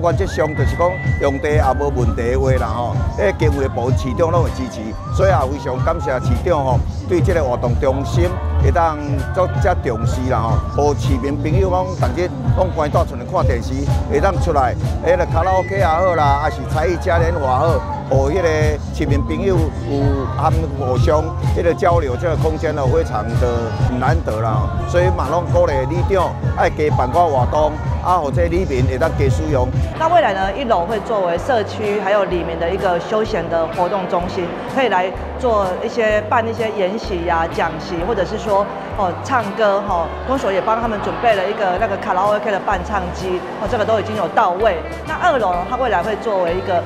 原则上就是讲用地也无问题的话啦吼，经卫部市长拢会支持，所以也非常感谢市长吼对这个活动中心会当足遮重视啦吼，互市民朋友讲同日讲关大厝来看电视，会当出来，迄个卡拉 OK 也好啦，还是才艺嘉年华好，互迄个市民朋友有互相迄个交流，这个空间呢非常的难得啦，所以嘛拢鼓励里长爱加办个活动，或者里面会当加使用。那未来呢，1楼会作为社区还有里面的一个休闲的活动中心，可以来做办一些研习呀、讲习，或者是说唱歌公所也帮他们准备了一个那个卡拉 OK 的伴唱机，这个都已经有到位。那2楼呢，它未来会作为一个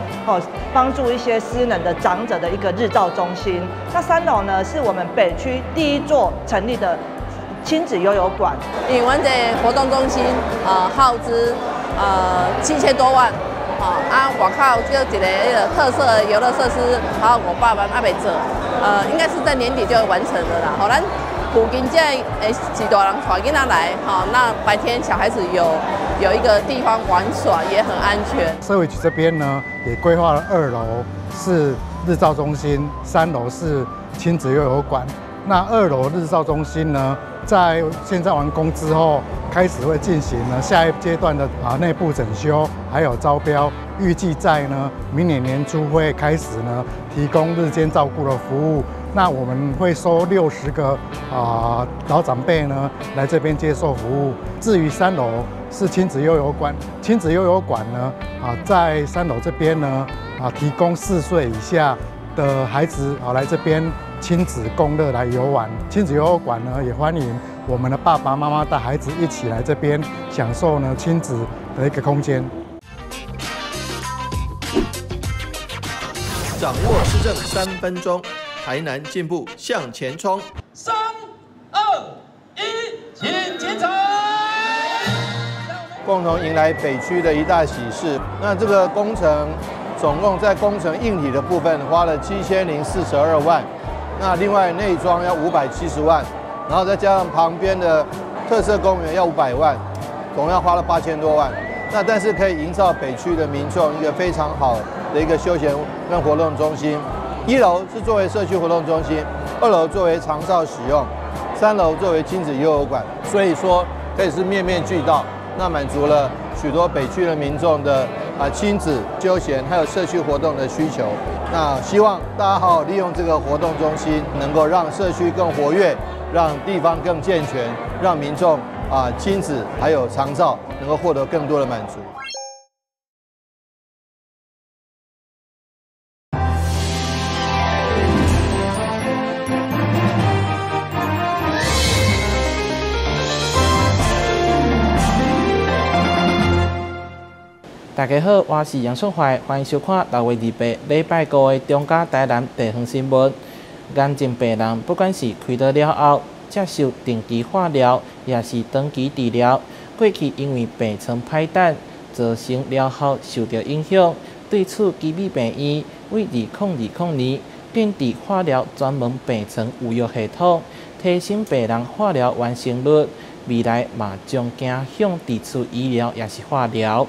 帮助一些失能的长者的一个日照中心。那3楼呢，是我们北区第1座成立的亲子悠游馆。因为阮这活动中心耗资7000多万，外口就一个特色游乐设施，还有500万还没做，应该是在年底就完成了啦。好，咱附近这几大人带囡仔来，那白天小孩子有一个地方玩耍，也很安全。社会局这边呢，也规划了2楼是日照中心，3楼是亲子悠游馆。那2楼日照中心呢，在现在完工之后，开始会进行呢下一阶段的内部整修，还有招标，预计在明年年初会开始提供日间照顾的服务。那我们会收60个老长辈来这边接受服务。至于3楼是亲子悠游馆，亲子悠游馆呢在3楼这边提供4岁以下的孩子来这边亲子共乐来游玩。亲子悠游馆呢也欢迎我们的爸爸妈妈带孩子一起来这边享受亲子的一个空间。掌握施政3分钟，台南进步向前冲。3、2、1，请进场。共同迎来北区的一大喜事。那这个工程总共在工程硬体的部分花了7042万，那另外内装要570万，然后再加上旁边的特色公园要500万，总要花了8000多万。那但是可以营造北区的民众一个非常好的一个休闲跟活动中心。1楼是作为社区活动中心，2楼作为长照使用，3楼作为亲子悠游馆，所以说可以是面面俱到，那满足了许多北区的民众的亲子休闲还有社区活动的需求。那希望大家好好利用这个活动中心，能够让社区更活跃，让地方更健全，让民众亲子还有长照能够获得更多的满足。大家好，我是杨淑怀，欢迎收看6月28礼拜5的中嘉台南地方新闻。眼睛病人不管是开刀了后接受定期化疗，也是长期治疗，过去因为病床歹等，造成了后受到影响。对此，基美病院为2020年建立化疗专门病床预约系统，提升病人化疗完成率。未来嘛将走向地区医疗，也是化疗。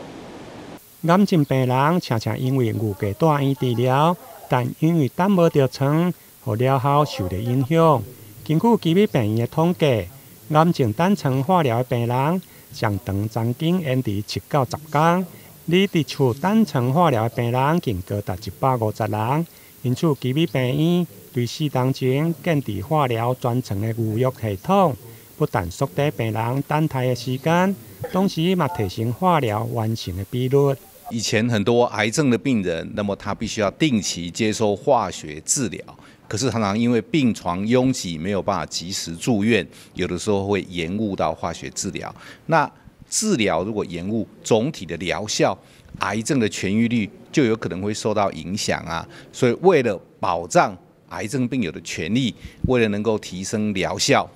癌症病人常常因为误给大医治疗，但因为等无着床，互了后受到影响。根据基美病院的统计，癌症等床化疗的病人上长曾经延迟7到10天，离伫厝等床化疗的病人竟高达150人。因此，基美病院对4年前建立化疗专床的预约系统，不但缩短病人等待的时间，同时嘛提升化疗完成的比率。以前很多癌症的病人，那么他必须要定期接受化学治疗，可是常常因为病床拥挤，没有办法及时住院，有的时候会延误到化学治疗。那治疗如果延误，总体的疗效，癌症的痊愈率就有可能会受到影响啊。所以为了保障癌症病友的权利，为了能够提升疗效，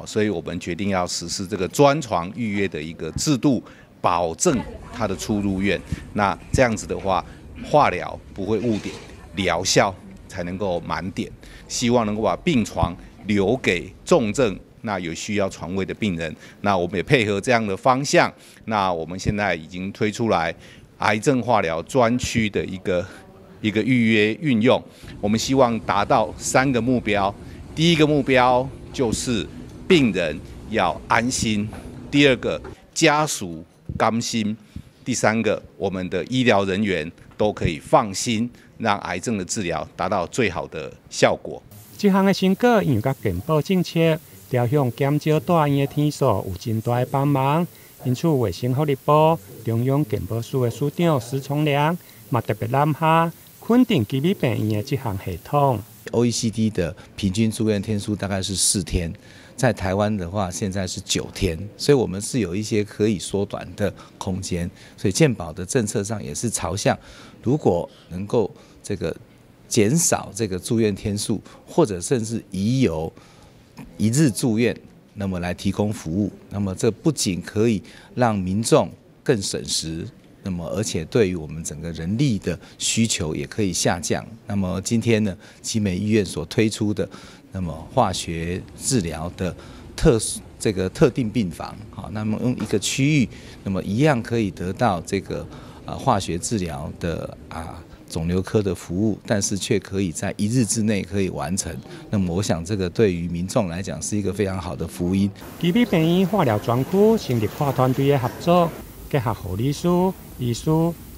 所以我们决定要实施这个专床预约的一个制度。保证他的出入院，那这样子的话，化疗不会误点，疗效才能够满点。希望能够把病床留给重症，那有需要床位的病人。那我们也配合这样的方向，那我们现在已经推出来癌症化疗专区的一个预约运用。我们希望达到3个目标。第一个目标就是病人要安心，第二个家属甘心，第3个我们的医疗人员都可以放心，让癌症的治疗达到最好的效果。这项的成果因为甲健保政策调向减少大医院的天数有真大的帮忙，因此卫生福利部中央健保署的署长施崇良嘛特别揽下肯定基比病院的这项系统。OECD 的平均住院天数大概是4天，在台湾的话现在是9天，所以我们是有一些可以缩短的空间。所以健保的政策上也是朝向，如果能够这个减少这个住院天数，或者甚至移由1日住院，那么来提供服务。那么这不仅可以让民众更省时。那么，而且对于我们整个人力的需求也可以下降。那么今天呢，奇美医院所推出的那么化学治疗的特定病房，好，那么用一个区域，那么一样可以得到这个化学治疗的肿瘤科的服务，但是却可以在1日之内可以完成。那么我想这个对于民众来讲是一个非常好的福音。基比病院化疗专区成立跨团队的合作。结合护理师、医师、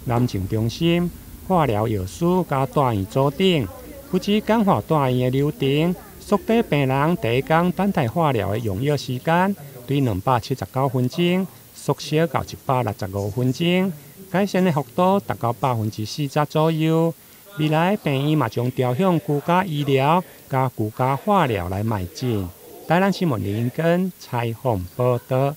癌症中心、化疗药师加大院组顶，不止简化大院的流程，缩短病人第一天等待化疗的用药时间，对279分钟缩小到165分钟，改善的幅度达到40%左右。未来病院嘛将调向居家医疗加居家化疗来迈进。台南新闻林根采访报道。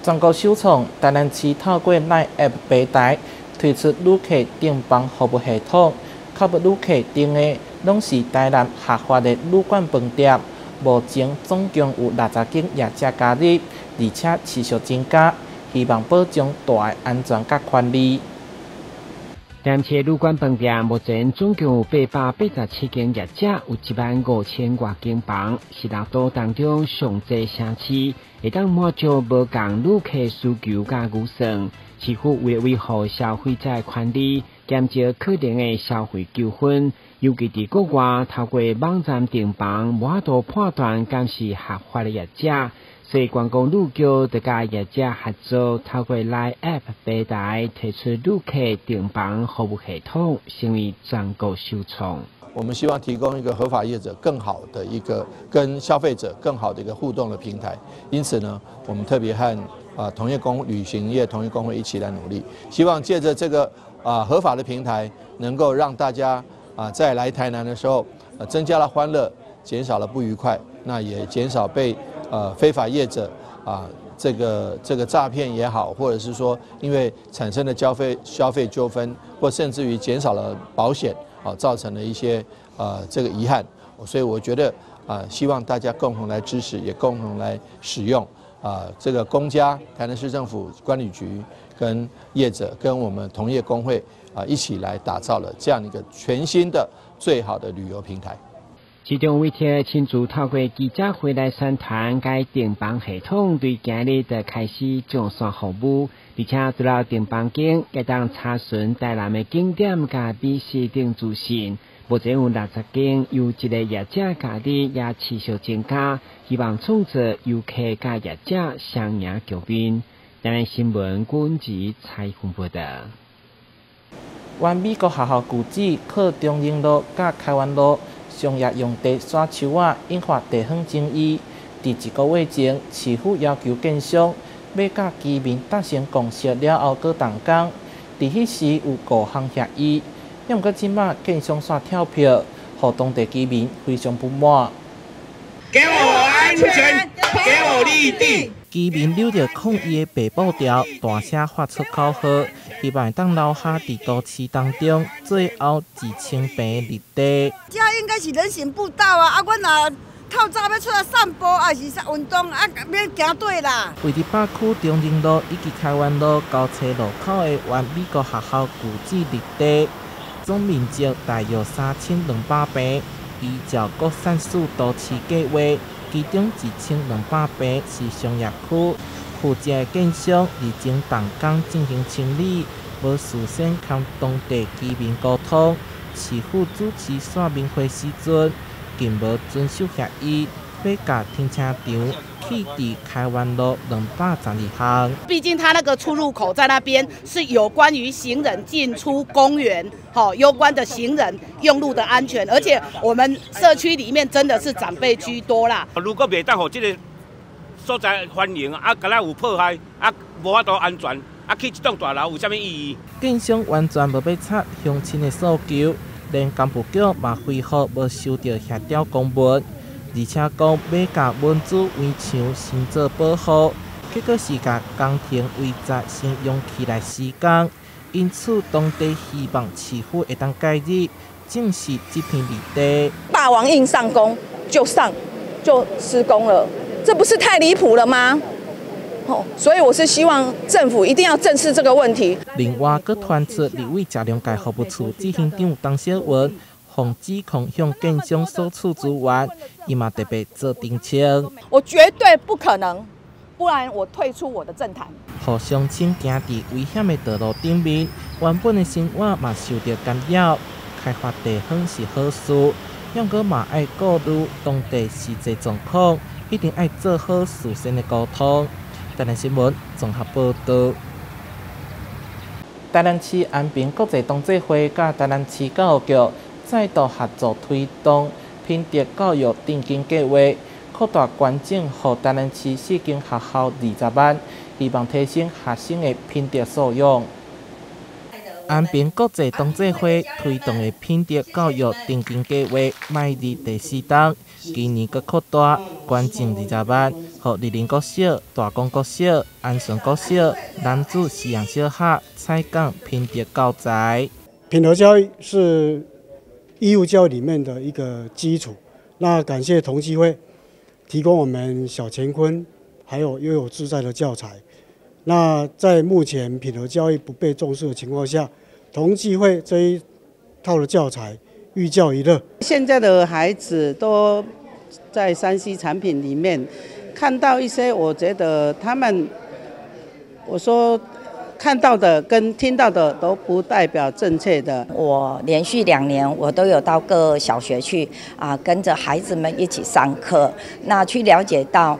全国首创台南市透过 LINE App 平台推出旅客订房服务系统，服务旅客订的拢是台南合法的旅馆饭店。目前总共有60间业者加入，而且持续增加，希望保障大的安全甲权利。南市旅馆饭店目前总共有887间业者，有15000多间房，是六都当中上济城市，会当满足无共旅客需求甲预算。市府为了维护消费者权利，减少可能的消费纠纷，尤其伫国外透过网站订房，无法度判断敢是合法的业者。所以，观光旅局就甲业者合作，透过 LINE App 平台推出旅客订房服务系统，成为全国首创。我们希望提供一个合法业者更好的一个跟消费者更好的一个互动的平台。因此呢，我们特别和旅行业同业工会一起来努力，希望借着这个合法的平台，能够让大家在来台南的时候，增加了欢乐，减少了不愉快，那也减少被非法业者这个诈骗也好，或者是说因为产生的消费纠纷，或甚至于减少了保险造成了一些这个遗憾。所以我觉得希望大家共同来支持，也共同来使用这个公家台南市政府管理局跟业者跟我们同业工会一起来打造了这样一个全新的最好的旅游平台。其中为贴亲自透过记者会来宣传该订房系统，对今日就开始上线服务，而且除了订房间，也当查询台南的景点甲美食等资讯。目前有60间，有一个业者加入，也持续增加，希望创造游客甲业者双赢局面。台南新闻阮子采访报道。原美国学校旧址靠中英路甲开湾路商业用地刷树仔，引发地方争议。伫1个月前，市府要求建商要甲居民达成共识了后，搁动工。伫迄时有5项协议，毋过即马建商煞跳票，互当地居民非常不满。给我安全，给我绿地。居民留着抗议的白布条，大声发出口号，希望当留下伫都市当中最后1千平绿地。这应该是人行步道啊！阮若透早要出来散步，还是运动，免行对啦。位伫北区中正路以及开湾路交叉路口的原美国学校旧址绿地，总面积大约3200平，依照各县市都市计划。其中1200平是商业区，负责的建商已经动工进行清理，无事先向当地居民沟通。市府主持说明会时阵，竟无遵守协议，要甲停车场起伫开湾路212项。毕竟它那个出入口在那边是有关于行人进出公园，有关的行人用路的安全，而且我们社区里面真的是长辈居多啦。如果袂当互这个所在欢迎啊，敢若有迫害啊，无法度安全。起这栋大楼有啥物意义？建商完全无要插乡亲的诉求，连干部局嘛回复无收到协调公文，而且讲要甲文主围墙先做保护，结果是甲工程围宅先用起来施工，因此当地希望市府会当介入，正视这片绿地。霸王硬上弓就施工了，这不是太离谱了吗？所以我是希望政府一定要正视这个问题。另外，佮传出立委嘉良界服务处执行长董小文，防指控向建商索取资源，伊嘛特别做澄清。我绝对不可能，不然我退出我的政坛。互乡亲行伫危险的道路顶面，原本的生活嘛受到干扰。开发地方是好事，不过嘛爱顾虑当地实际状况，一定爱做好事先的沟通。台南新闻综合报道。台南市安平国际同济会甲台南市教育局再度合作推动品德教育定金计划，扩大关检予台南市4间学校20万，希望提升学生的品德素养。安平国际同济会推动的品德教育定金计划迈入第4档，今年佮扩大关检20万，予立林国小、大公国小、安顺国小、男子西洋小学采讲品德教材。品德教育是义务教育里面的一个基础。那感谢同济会提供我们小乾坤还有悠游自在的教材。那在目前品德教育不被重视的情况下，同济会这一套的教材寓教于乐。现在的孩子都在3C 产品里面看到一些，我觉得他们，我说看到的跟听到的都不代表正确的。我连续2年我都有到各小学去跟着孩子们一起上课，那去了解到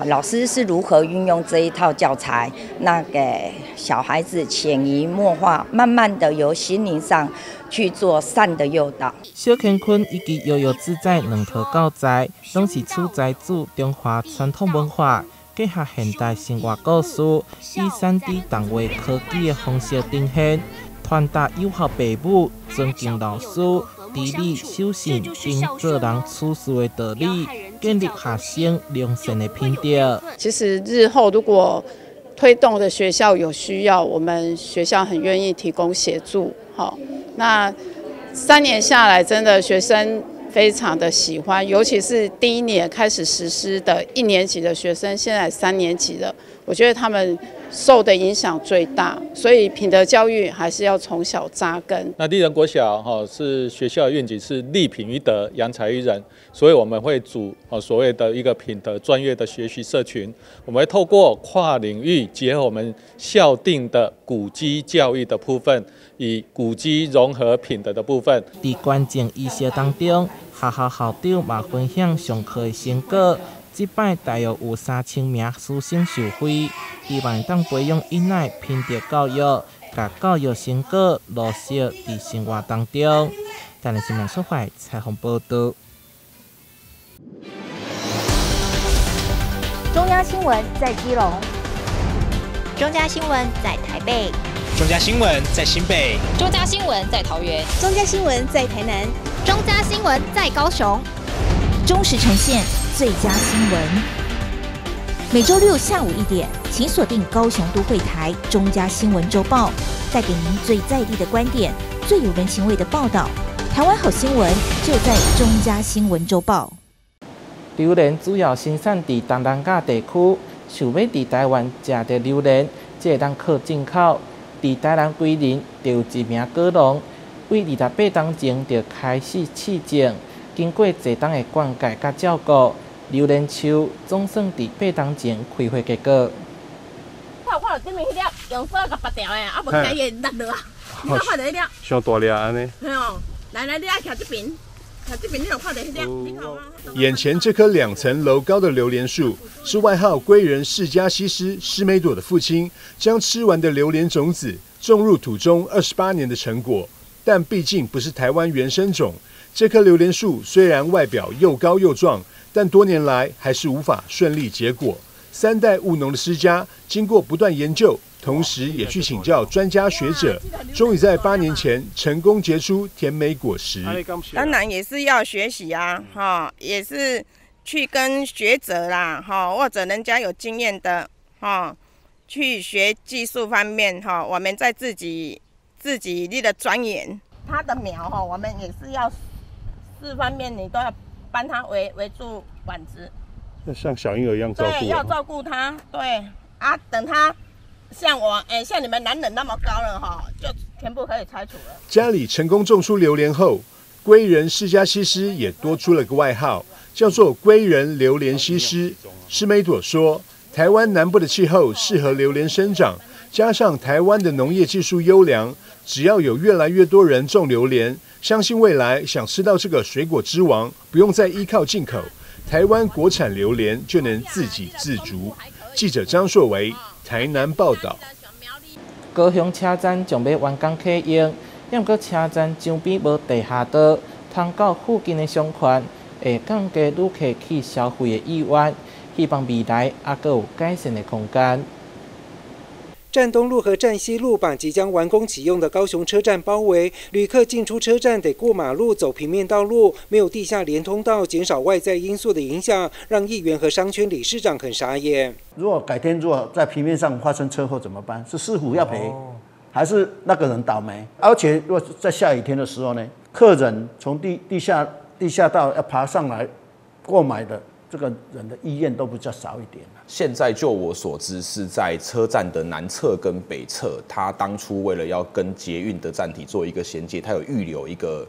老师是如何运用这一套教材，那给小孩子潜移默化，慢慢的由心灵上去做善的诱导。小乾坤以及悠游自在2套教材，拢是取材自中华传统文化，结合现代生活故事，以3D 动画科技的方式呈现，传达友好父母、尊敬老师、知理守信并做人处事的道理，建立学生良善的品德。其实日后如果推动的学校有需要，我们学校很愿意提供协助。好，那3年下来，真的学生非常的喜欢，尤其是第1年开始实施的1年级的学生，现在3年级了，我觉得他们受的影响最大，所以品德教育还是要从小扎根。那立人国小是学校的愿景是立品于德，扬才于人，所以我们会组所谓的一个品德专业的学习社群，我们会透过跨领域结合我们校定的古迹教育的部分，以古迹融合品德的部分。在关键仪式当中，学校校长嘛分享上课的成果。这摆大约有3000名师生受惠，希望当培养囡仔品德教育，把教育成果落实在生活当中。台南新闻所发采访报道。中央新闻在基隆，中嘉新闻在台北，中嘉新闻在新北，中嘉新闻在桃园，中嘉新闻在台南，中嘉新闻在高雄，忠实呈现最佳新闻。每周6下午1点，请锁定高雄都会台中嘉新闻周报，带给您最在地的观点，最有人情味的报道。台湾好新闻就在中嘉新闻周报。榴莲主要生产在东南亚地区，想要在台湾吃到榴莲，这会当靠进口。在台南桂林就有一名果农，为28当前就开始试种，经过侪当的灌溉甲照顾，榴莲树总算在8当前开花结果。了，对面迄粒用手甲拔掉的，啊无惊伊落落啊。你看到迄粒？上大粒安尼。系哦，来，你爱徛这边，徛这边你就看到迄粒，你看吗？眼前这棵2层楼高的榴莲树，是外号归人释迦西施施美朵的父亲将吃完的榴莲种子种入土中28年的成果。但毕竟不是台湾原生种，这棵榴莲树虽然外表又高又壮，但多年来还是无法顺利结果。3代务农的施家，经过不断研究，同时也去请教专家学者，终于在8年前成功结出甜美果实。当然也是要学习啊，也是去跟学者啦，或者人家有经验的，去学技术方面，我们在自己力的钻研。它的苗我们也是要4方面你都要帮它围住管子。像小婴儿一样照顾，对，要照顾它，对啊，等它像像你们男人那么高了就全部可以拆除了。家里成功种出榴莲后，归人释迦西施也多出了个外号，叫做归人榴莲西施。施美朵说，台湾南部的气候适合榴莲生长，加上台湾的农业技术优良，只要有越来越多人种榴莲，相信未来想吃到这个水果之王，不用再依靠进口。台湾国产榴莲就能自给自足。记者张硕维台南报道。高雄车站将要完工启用，不过车站周边无地下道，通到附近的商圈，会降低旅客去消费的意愿。希望未来还阁有改善的空间。站东路和站西路把即将完工启用的高雄车站包围，旅客进出车站得过马路走平面道路，没有地下连通道，减少外在因素的影响，让议员和商圈理事长很傻眼。如果改天在平面上发生车祸怎么办？是师傅要赔，还是那个人倒霉？而且如果在下雨天的时候呢，客人从地下道要爬上来购买的。这个人的意愿都比较少一点。现在就我所知，是在车站的南侧跟北侧，他当初为了要跟捷运的站体做一个衔接，他有预留一个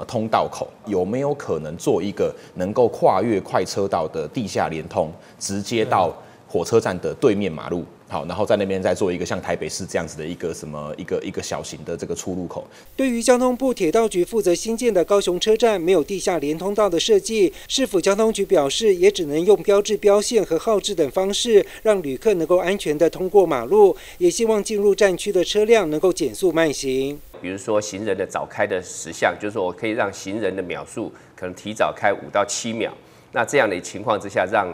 通道口，有没有可能做一个能够跨越快车道的地下连通，直接到火车站的对面马路？好，然后在那边再做一个像台北市这样子的一个一个小型的这个出入口。对于交通部铁道局负责新建的高雄车站没有地下连通道的设计，市府交通局表示，也只能用标志标线和号志等方式，让旅客能够安全的通过马路，也希望进入站区的车辆能够减速慢行。比如说行人的早开的时项，就是说我可以让行人的秒数可能提早开5到7秒。那这样的情况之下，让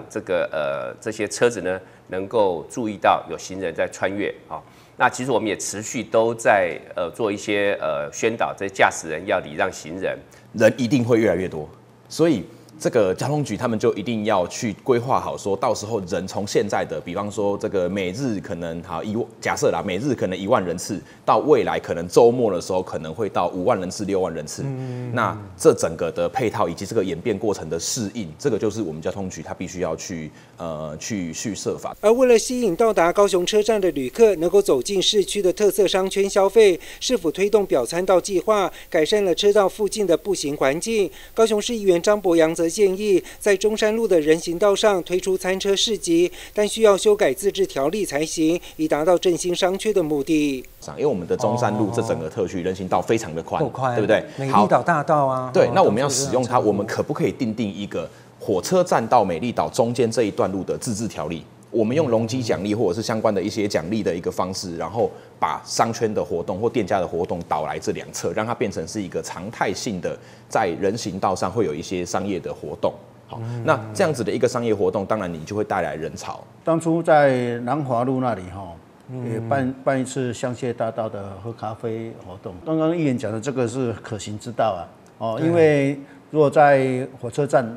这些车子呢能够注意到有行人在穿越啊。那其实我们也持续都在做一些宣导，这驾驶人要礼让行人，人一定会越来越多，所以这个交通局他们就一定要去规划好，说到时候人从现在的，比方说这个每日可能假设啦，每日可能1万人次，到未来可能周末的时候可能会到5万人次、6万人次。那这整个的配套以及这个演变过程的适应，这个就是我们交通局它必须要去设法。而为了吸引到达高雄车站的旅客能够走进市区的特色商圈消费，市府推动表参道计划，改善了车道附近的步行环境。高雄市议员张博洋则建议，在中山路的人行道上推出餐车市集，但需要修改自治条例才行，以达到振兴商圈的目的。因为我们的中山路这整个特区人行道非常的宽，对不对？美丽岛大道啊，对，那我们要使用它，我们可不可以订定一个火车站到美丽岛中间这一段路的自治条例？我们用容积奖励或者是相关的一些奖励的一个方式，然后把商圈的活动或店家的活动导来这2侧，让它变成是一个常态性的，在人行道上会有一些商业的活动。好，那这样子的一个商业活动，当然你就会带来人潮。当初在南华路那里也办一次香榭大道的喝咖啡活动。刚刚议员讲的这个是可行之道啊，因为如果在火车站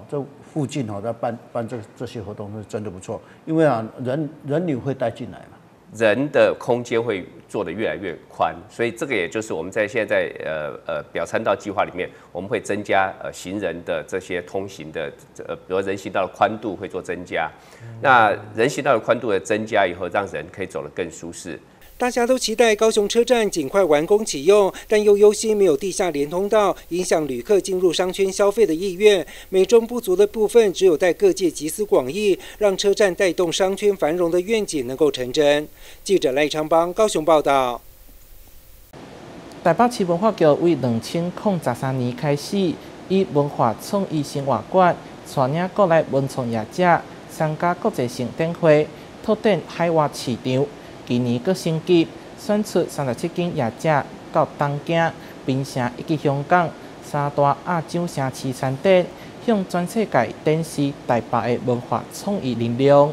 这附近在办这些活动是真的不错，因为人流会带进来嘛，人的空间会做得越来越宽，所以这个也就是我们在现在表参道计划里面，我们会增加行人的这些通行的比如人行道的宽度会做增加，那人行道的宽度的增加以后，让人可以走得更舒适。大家都期待高雄车站尽快完工启用，但又忧心没有地下连通道，影响旅客进入商圈消费的意愿。美中不足的部分，只有待各界集思广益，让车站带动商圈繁荣的愿景能够成真。记者赖昌邦高雄报道。台北市文化局为2013年开始，以文化创意生活馆带领国内文创业者参加国际性展会，拓展海外市场。今年阁升级，选出37间业者到东京、槟城以及香港三大亚洲城市参展，向全世界展示台北的文化创意力量。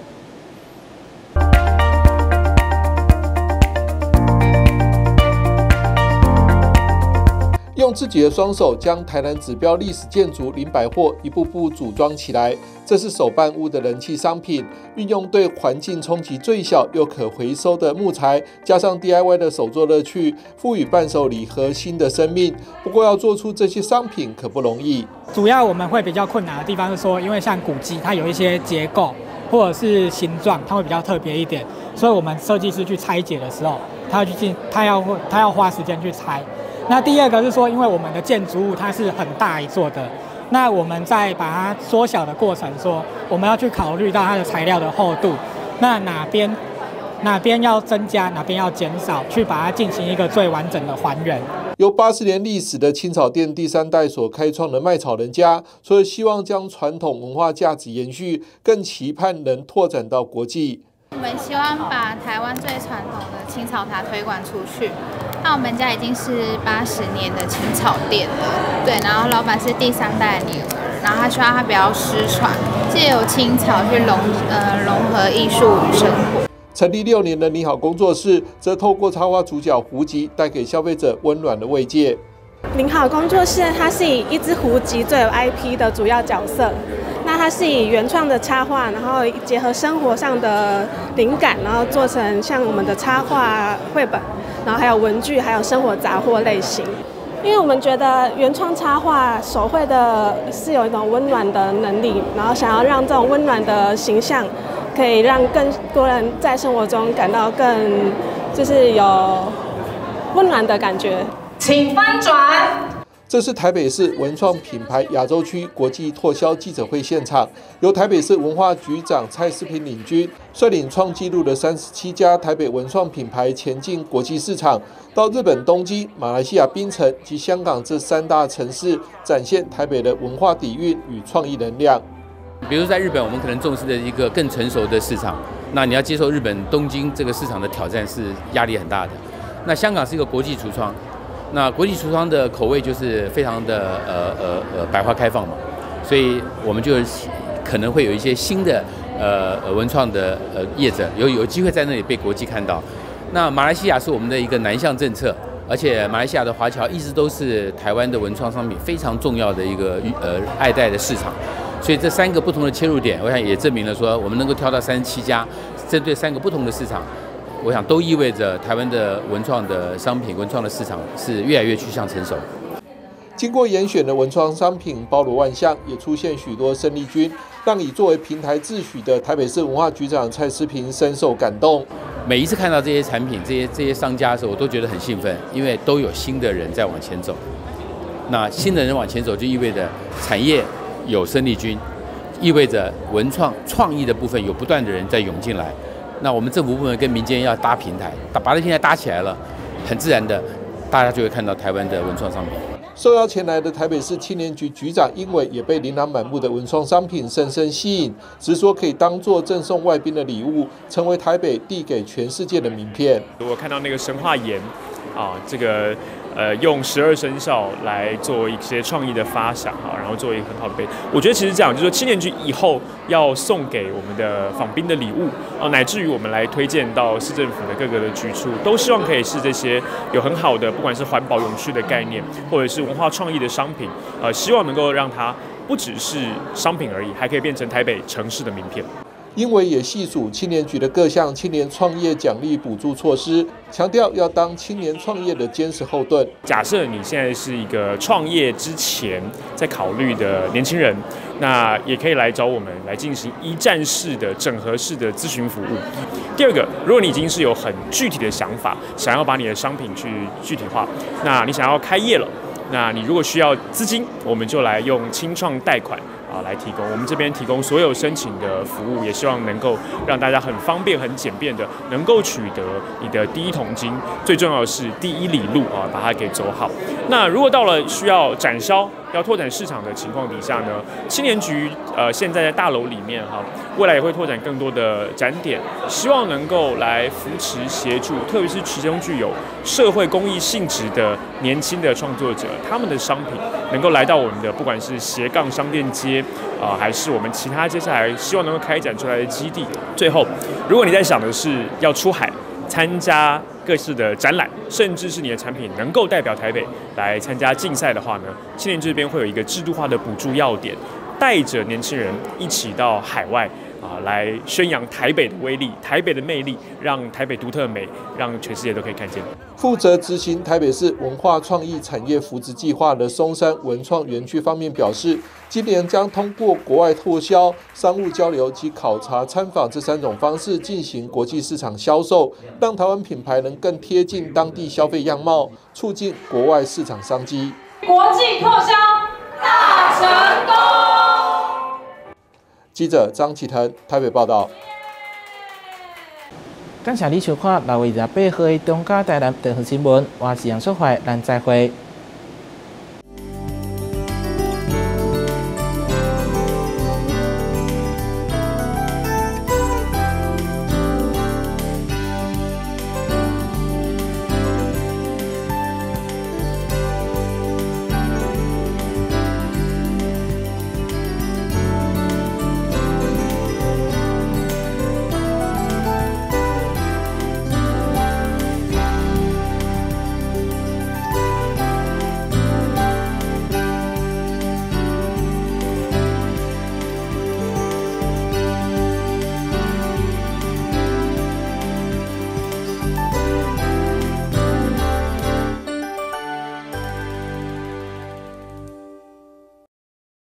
用自己的双手将台南指标历史建筑林百货一步步组装起来，这是手办屋的人气商品。运用对环境冲击最小又可回收的木材，加上 DIY 的手作乐趣，赋予伴手礼核心的生命。不过要做出这些商品可不容易。主要我们会比较困难的地方是说，因为像古迹它有一些结构或者是形状，它会比较特别一点，所以我们设计师去拆解的时候，他要花时间去拆。那第二个是说，因为我们的建筑物它是很大一座的，那我们在把它缩小的过程说，我们要去考虑到它的材料的厚度，那哪边要增加，哪边要减少，去把它进行一个最完整的还原。由80年历史的青草店第3代所开创的麦草人家，除了希望将传统文化价值延续，更期盼能拓展到国际。我们希望把台湾最传统的青草茶推广出去。那我们家已经是80年的青草店了，对，然后老板是第3代的女儿，然后他希望他不要失传，借由青草去融合艺术与生活。成立6年的你好工作室，则透过插画主角胡吉，带给消费者温暖的慰藉。您好工作室，它是以一只胡吉最有 IP 的主要角色。那它是以原创的插画，然后结合生活上的灵感，然后做成像我们的插画绘本，然后还有文具，还有生活杂货类型。因为我们觉得原创插画手绘的是有一种温暖的能力，然后想要让这种温暖的形象，可以让更多人在生活中感到更就是有温暖的感觉。请翻转。这是台北市文创品牌亚洲区国际拓销记者会现场，由台北市文化局长蔡思平领军，率领创纪录的37家台北文创品牌前进国际市场，到日本东京、马来西亚槟城及香港这3大城市，展现台北的文化底蕴与创意能量。比如在日本，我们可能重视的一个更成熟的市场，那你要接受日本东京这个市场的挑战是压力很大的。那香港是一个国际橱窗。那国际橱窗的口味就是非常的百花开放嘛，所以我们就可能会有一些新的文创的业者有机会在那里被国际看到。那马来西亚是我们的一个南向政策，而且马来西亚的华侨一直都是台湾的文创商品非常重要的一个爱戴的市场，所以这3个不同的切入点，我想也证明了说我们能够挑到37家，针对3个不同的市场。我想都意味着台湾的文创的商品、文创的市场是越来越趋向成熟。经过严选的文创商品包罗万象，也出现许多生力军，让以作为平台自诩的台北市文化局长蔡思平深受感动。每一次看到这些产品、这些商家的时候，我都觉得很兴奋，因为都有新的人在往前走。那新的人往前走，就意味着产业有生力军，意味着文创创意的部分有不断的人在涌进来。那我们政府部门跟民间要搭平台，把这平台搭起来了，很自然的，大家就会看到台湾的文创商品。受邀前来的台北市青年局局长英伟也被琳琅满目的文创商品深深吸引，直说可以当作赠送外宾的礼物，成为台北递给全世界的名片。我看到那个神话盐这个用12生肖来做一些创意的发想然后做一个很好的我觉得其实这样，就是说青年局以后要送给我们的访宾的礼物乃至于我们来推荐到市政府的各个的局处，都希望可以是这些有很好的，不管是环保永续的概念，或者是文化创意的商品，希望能够让它不只是商品而已，还可以变成台北城市的名片。英委也细数青年局的各项青年创业奖励补助措施，强调要当青年创业的坚实后盾。假设你现在是一个创业之前在考虑的年轻人，那也可以来找我们来进行一站式的整合式的咨询服务。第二个，如果你已经是有很具体的想法，想要把你的商品去具体化，那你想要开业了，那你如果需要资金，我们就来用青创贷款来提供。我们这边提供所有申请的服务，也希望能够让大家很方便、很简便的能够取得你的第一桶金。最重要的是第一里路把它给走好。那如果到了需要展销、要拓展市场的情况底下呢，青年局现在在大楼里面未来也会拓展更多的展点，希望能够来扶持协助，特别是其中具有社会公益性质的年轻的创作者，他们的商品能够来到我们的不管是斜杠商店街还是我们其他接下来希望能够开展出来的基地。最后，如果你在想的是要出海参加各式的展览，甚至是你的产品能够代表台北来参加竞赛的话呢，青年这边会有一个制度化的补助要点，带着年轻人一起到海外来宣扬台北的威力、台北的魅力，让台北独特的美，让全世界都可以看见。负责执行台北市文化创意产业扶植计划的松山文创园区方面表示，今年将通过国外拓销、商务交流及考察参访这3种方式进行国际市场销售，让台湾品牌能更贴近当地消费样貌，促进国外市场商机。国际拓销大成功。记者张启腾台北报道。感谢你收看6月28号的中嘉台南地方新闻，我是杨淑怀，咱再会。